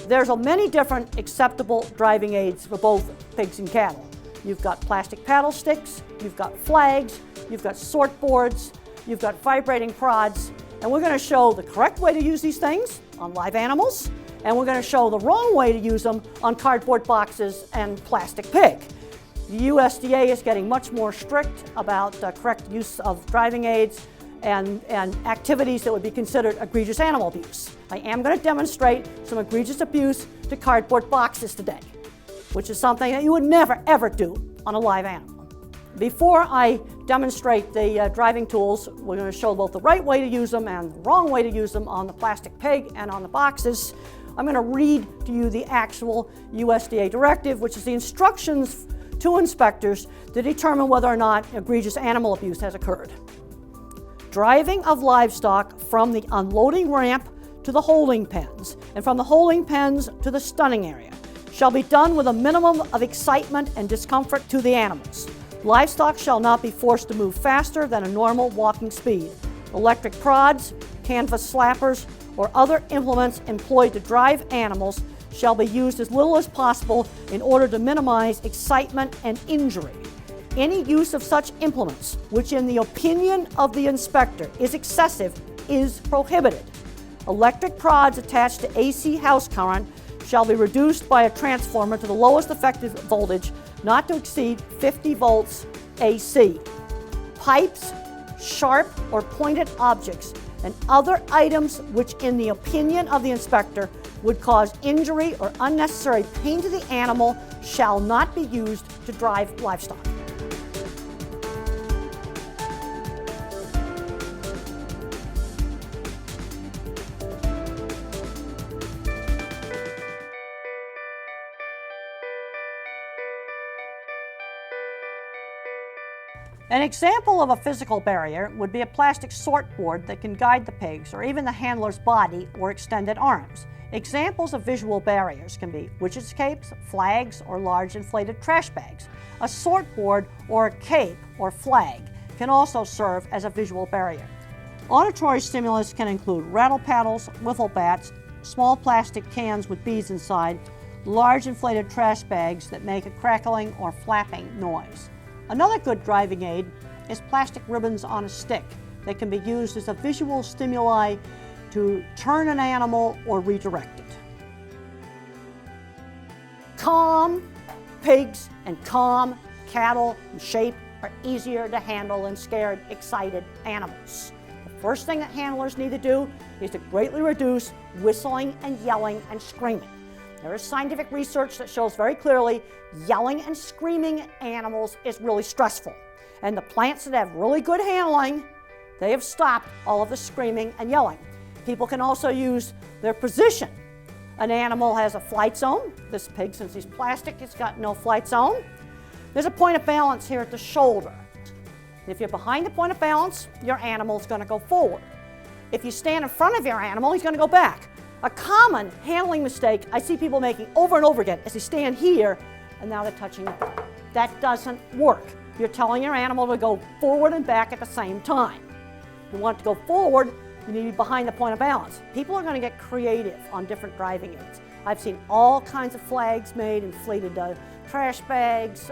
There's many different acceptable driving aids for both pigs and cattle. You've got plastic paddle sticks, you've got flags, you've got sort boards, you've got vibrating prods, and we're going to show the correct way to use these things on live animals, and we're going to show the wrong way to use them on cardboard boxes and plastic pig. The USDA is getting much more strict about correct use of driving aids and activities that would be considered egregious animal abuse. I am going to demonstrate some egregious abuse to cardboard boxes today, which is something that you would never ever do on a live animal. Before I demonstrate the driving tools, we're going to show both the right way to use them and the wrong way to use them on the plastic pig and on the boxes. I'm going to read to you the actual USDA directive, which is the instructions to inspectors to determine whether or not egregious animal abuse has occurred. Driving of livestock from the unloading ramp to the holding pens and from the holding pens to the stunning area shall be done with a minimum of excitement and discomfort to the animals. Livestock shall not be forced to move faster than a normal walking speed. Electric prods, canvas slappers, or other implements employed to drive animals shall be used as little as possible in order to minimize excitement and injury. Any use of such implements, which in the opinion of the inspector is excessive, is prohibited. Electric prods attached to AC house current shall be reduced by a transformer to the lowest effective voltage, not to exceed 50 volts AC. Pipes, sharp or pointed objects, and other items which in the opinion of the inspector would cause injury or unnecessary pain to the animal shall not be used to drive livestock. An example of a physical barrier would be a plastic sort board that can guide the pigs or even the handler's body or extended arms. Examples of visual barriers can be widget escapes, flags, or large inflated trash bags. A sort board or a cape or flag can also serve as a visual barrier. Auditory stimulus can include rattle paddles, wiffle bats, small plastic cans with beads inside, large inflated trash bags that make a crackling or flapping noise. Another good driving aid is plastic ribbons on a stick that can be used as a visual stimuli to turn an animal or redirect it. Calm pigs and calm cattle and sheep are easier to handle than scared, excited animals. The first thing that handlers need to do is to greatly reduce whistling and yelling and screaming. There is scientific research that shows very clearly yelling and screaming at animals is really stressful. And the plants that have really good handling, they have stopped all of the screaming and yelling. People can also use their position. An animal has a flight zone. This pig, since he's plastic, it's got no flight zone. There's a point of balance here at the shoulder. If you're behind the point of balance, your animal's going to go forward. If you stand in front of your animal, he's going to go back. A common handling mistake I see people making over and over again is they stand here and now they're touching the ground. That doesn't work. You're telling your animal to go forward and back at the same time. If you want it to go forward, you need to be behind the point of balance. People are going to get creative on different driving aids. I've seen all kinds of flags made, inflated trash bags,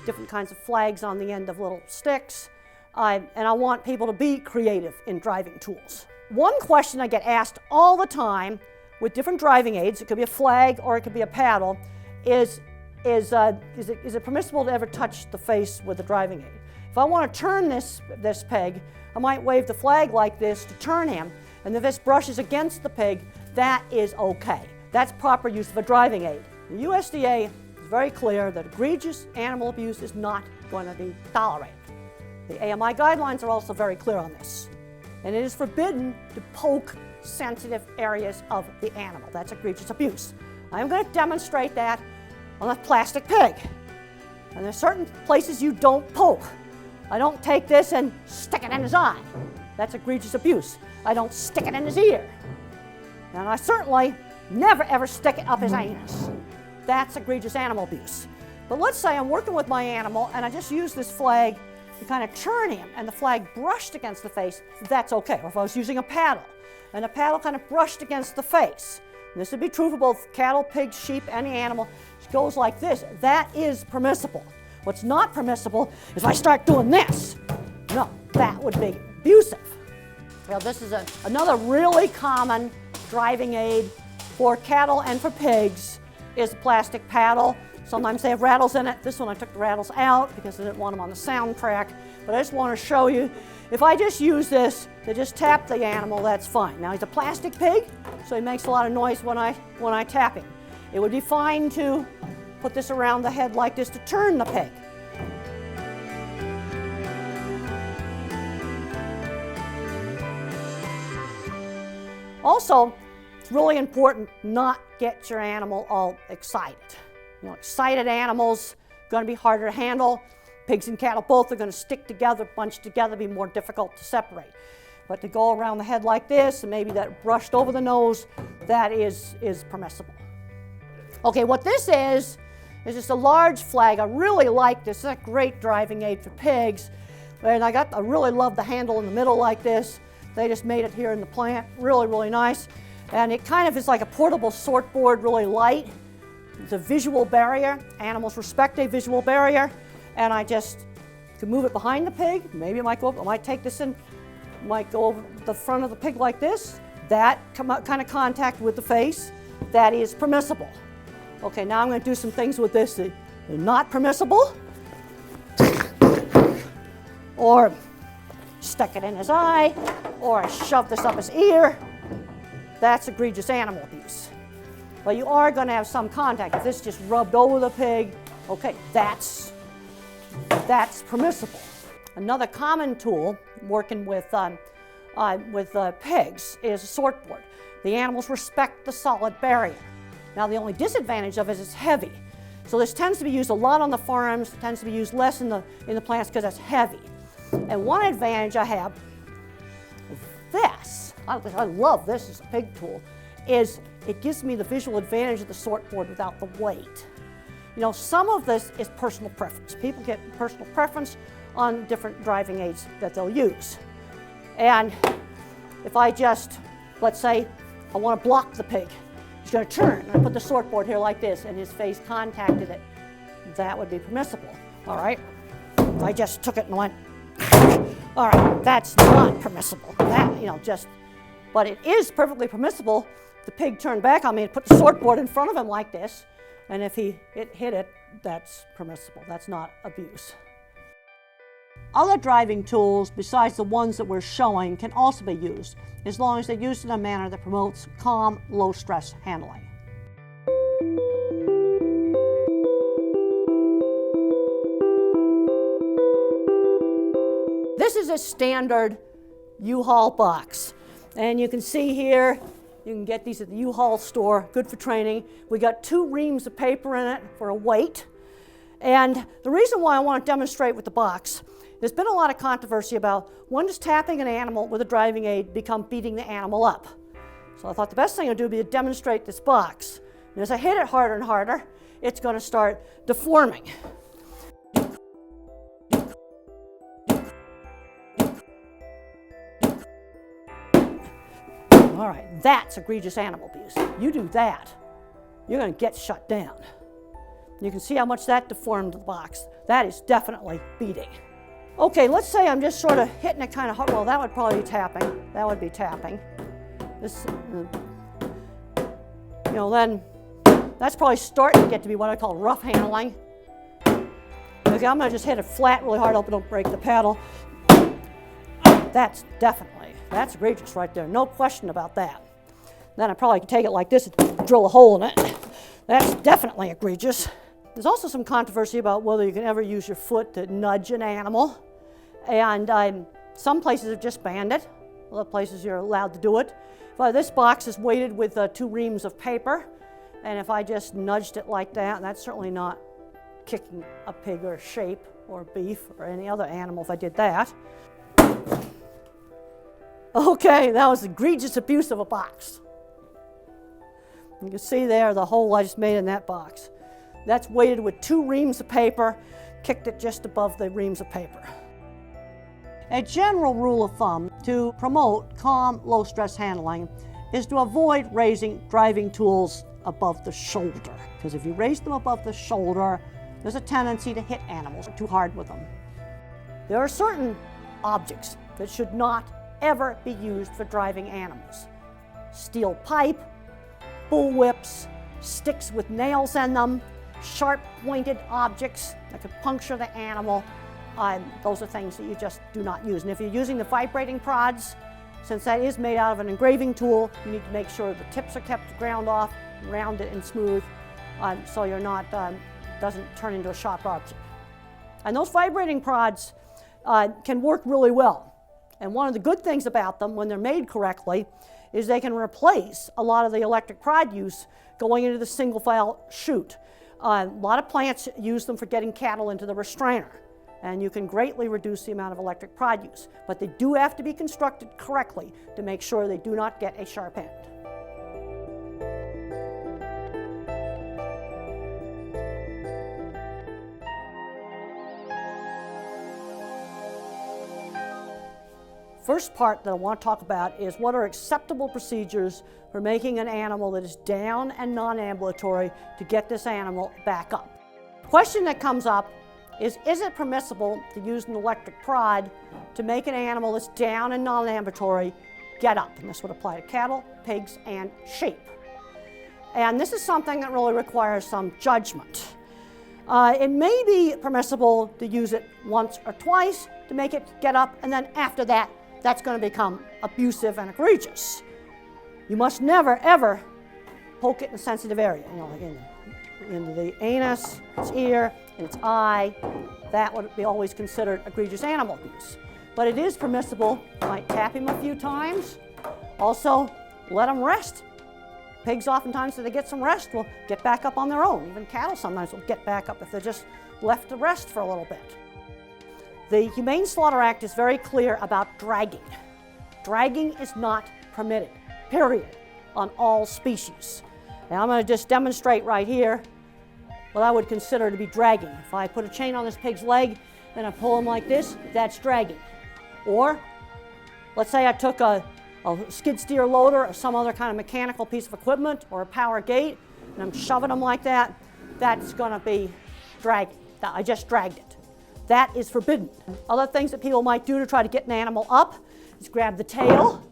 different kinds of flags on the end of little sticks, and I want people to be creative in driving tools. One question I get asked all the time with different driving aids, it could be a flag or it could be a paddle, is it permissible to ever touch the face with a driving aid? If I want to turn this pig, I might wave the flag like this to turn him, and if this brushes against the pig, that is okay. That's proper use of a driving aid. The USDA is very clear that egregious animal abuse is not going to be tolerated. The AMI guidelines are also very clear on this. And it is forbidden to poke sensitive areas of the animal. That's egregious abuse. I'm going to demonstrate that on a plastic pig. And there's certain places you don't poke. I don't take this and stick it in his eye. That's egregious abuse. I don't stick it in his ear. And I certainly never ever stick it up his anus. That's egregious animal abuse. But let's say I'm working with my animal and I just use this flag to kind of turn him, and the flag brushed against the face, that's okay. Or if I was using a paddle, and the paddle kind of brushed against the face, and this would be true for both cattle, pigs, sheep, any animal, it goes like this, that is permissible. What's not permissible is if I start doing this. No, that would be abusive. Well, this is another really common driving aid for cattle and for pigs is a plastic paddle. Sometimes they have rattles in it. This one I took the rattles out because I didn't want them on the soundtrack. But I just want to show you, if I just use this to just tap the animal, that's fine. Now he's a plastic pig, so he makes a lot of noise when I tap him. It would be fine to put this around the head like this to turn the pig. Also, it's really important not get your animal all excited. You know, excited animals are going to be harder to handle. Pigs and cattle both are going to stick together, bunch together, be more difficult to separate. But to go around the head like this and maybe that brushed over the nose, that is permissible. Okay, what this is just a large flag. I really like this. It's a great driving aid for pigs. And I really love the handle in the middle like this. They just made it here in the plant. Really, really nice. And it kind of is like a portable sort board, really light. It's a visual barrier. Animals respect a visual barrier. And I just can move it behind the pig. Maybe it might go up, I might take this in, might go over the front of the pig like this. That kind of contact with the face, that is permissible. Okay, now I'm going to do some things with this that are not permissible. Or stick it in his eye, or I shove this up his ear. That's egregious animal abuse. But you are going to have some contact. If this just rubbed over the pig, okay, that's permissible. Another common tool working with pigs is a sort board. The animals respect the solid barrier. Now the only disadvantage of it is it's heavy. So this tends to be used a lot on the farms, tends to be used less in the plants because it's heavy. And one advantage I have is this. I love this as a pig tool, is it gives me the visual advantage of the sort board without the weight. You know, some of this is personal preference. People get personal preference on different driving aids that they'll use. And if I just, let's say, I want to block the pig, he's going to turn, and I put the sort board here like this, and his face contacted it, that would be permissible. All right? If I just took it and went, all right, that's not permissible. That, you know, but it is perfectly permissible if the pig turned back on me and put the sort board in front of him like this, and if it hit it, that's permissible. That's not abuse. Other driving tools besides the ones that we're showing can also be used, as long as they're used in a manner that promotes calm, low-stress handling. This is a standard U-Haul box, and you can see here, you can get these at the U-Haul store, good for training. We got 2 reams of paper in it for a weight, and the reason why I want to demonstrate with the box, there's been a lot of controversy about when does tapping an animal with a driving aid become beating the animal up. So I thought the best thing to do would be to demonstrate this box. And as I hit it harder and harder, it's going to start deforming. All right, that's egregious animal abuse. You do that, you're going to get shut down. You can see how much that deformed the box. That is definitely beating. Okay, let's say I'm just sort of hitting it kind of hard. Well, that would probably be tapping. That would be tapping. This, you know, then that's probably starting to get to be what I call rough handling. Okay, I'm going to just hit it flat really hard. Hope I don't break the paddle. That's egregious right there. No question about that. Then I probably could take it like this and drill a hole in it. That's definitely egregious. There's also some controversy about whether you can ever use your foot to nudge an animal. And some places have just banned it. Other places you're allowed to do it. But this box is weighted with 2 reams of paper. And if I just nudged it like that, that's certainly not kicking a pig or sheep or beef or any other animal if I did that. Okay, that was egregious abuse of a box. You can see there the hole I just made in that box. That's weighted with 2 reams of paper, kicked it just above the reams of paper. A general rule of thumb to promote calm, low-stress handling is to avoid raising driving tools above the shoulder, because if you raise them above the shoulder, there's a tendency to hit animals too hard with them. There are certain objects that should not ever be used for driving animals. Steel pipe, bullwhips, sticks with nails in them, sharp-pointed objects that could puncture the animal. Those are things that you just do not use. And if you're using the vibrating prods, since that is made out of an engraving tool, you need to make sure the tips are kept ground off, rounded and smooth, so you're not, doesn't turn into a sharp object. And those vibrating prods can work really well. And one of the good things about them, when they're made correctly, is they can replace a lot of the electric prod use going into the single file chute. A lot of plants use them for getting cattle into the restrainer, and you can greatly reduce the amount of electric prod use. But they do have to be constructed correctly to make sure they do not get a sharp end. First part that I want to talk about is what are acceptable procedures for making an animal that is down and non-ambulatory to get this animal back up. The question that comes up is it permissible to use an electric prod to make an animal that's down and non-ambulatory get up? And this would apply to cattle, pigs, and sheep. And this is something that really requires some judgment. It may be permissible to use it once or twice to make it get up, and then after that, that's going to become abusive and egregious. You must never, ever poke it in a sensitive area, like in the anus, its ear, and its eye. That would be always considered egregious animal abuse. But it is permissible. You might tap him a few times. Also, let him rest. Pigs oftentimes, if they get some rest, will get back up on their own. Even cattle sometimes will get back up if they're just left to rest for a little bit. The Humane Slaughter Act is very clear about dragging. Dragging is not permitted, period, on all species. Now I'm going to just demonstrate right here what I would consider to be dragging. If I put a chain on this pig's leg and I pull him like this, that's dragging. Or let's say I took a skid steer loader or some other kind of mechanical piece of equipment or a power gate and I'm shoving him like that, that's going to be dragging. I just dragged it. That is forbidden. Other things that people might do to try to get an animal up is grab the tail.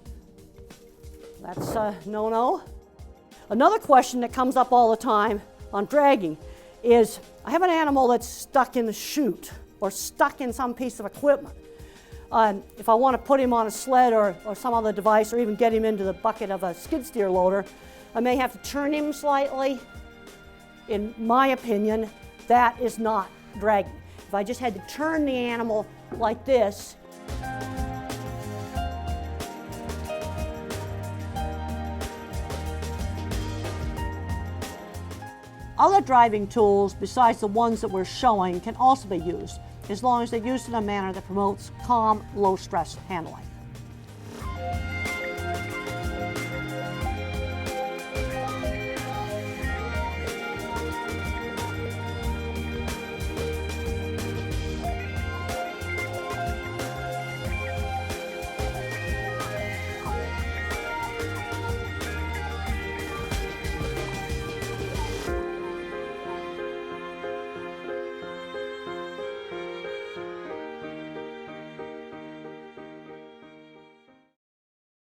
That's a no-no. Another question that comes up all the time on dragging is, I have an animal that's stuck in the chute or stuck in some piece of equipment. If I want to put him on a sled or some other device or even get him into the bucket of a skid steer loader, I may have to turn him slightly. In my opinion, that is not dragging. If I just had to turn the animal like this, other driving tools besides the ones that we're showing can also be used, as long as they're used in a manner that promotes calm, low-stress handling.